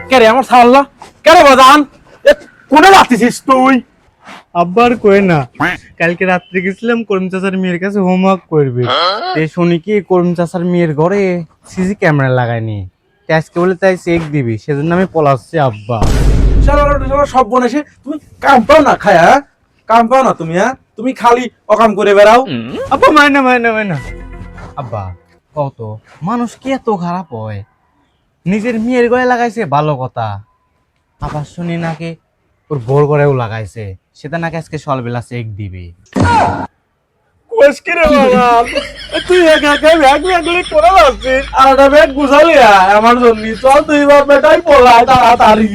কে রে আমার সাল্লা কে রে বাজান কোনে যাচ্ছিস তুই? আব্বার কই না, কালকে রাত্রে গেছিলাম করিম চাচার মেয়ের কাছে হোমওয়ার্ক করবে। শুনি কি করিম চাচার মেয়ের ঘরে সিসি ক্যামেরা লাগায়নি, আজকে বলে তাই চেক দিবি, সেজন্য আমি পলাচ্ছি আব্বা। সব বোন এসে তুমি কাম পাও না খায়া, কাম পাও না তুমি? তুমি খালি অকাম করে বেড়াও। আব্বা মাইনা আব্বা কত মানুষ কি এত খারাপ হয়? নিজের মেয়ের ঘরে লাগাইছে ভালো কথা, আবার শুনি নাকি ওর বোর ঘরেও লাগাইছে, সেটা নাকি আজকে সকালবেলা চেক দিবে। কোষ কি রে বাবা, তুই একা একা ব্যাগ ব্যাগগুলি করে যাচ্ছিস, আর একটা ব্যাগ গুছালি আমার জন্য। চল তুই বাপ বেটাই পড়ায় তাড়াতাড়ি।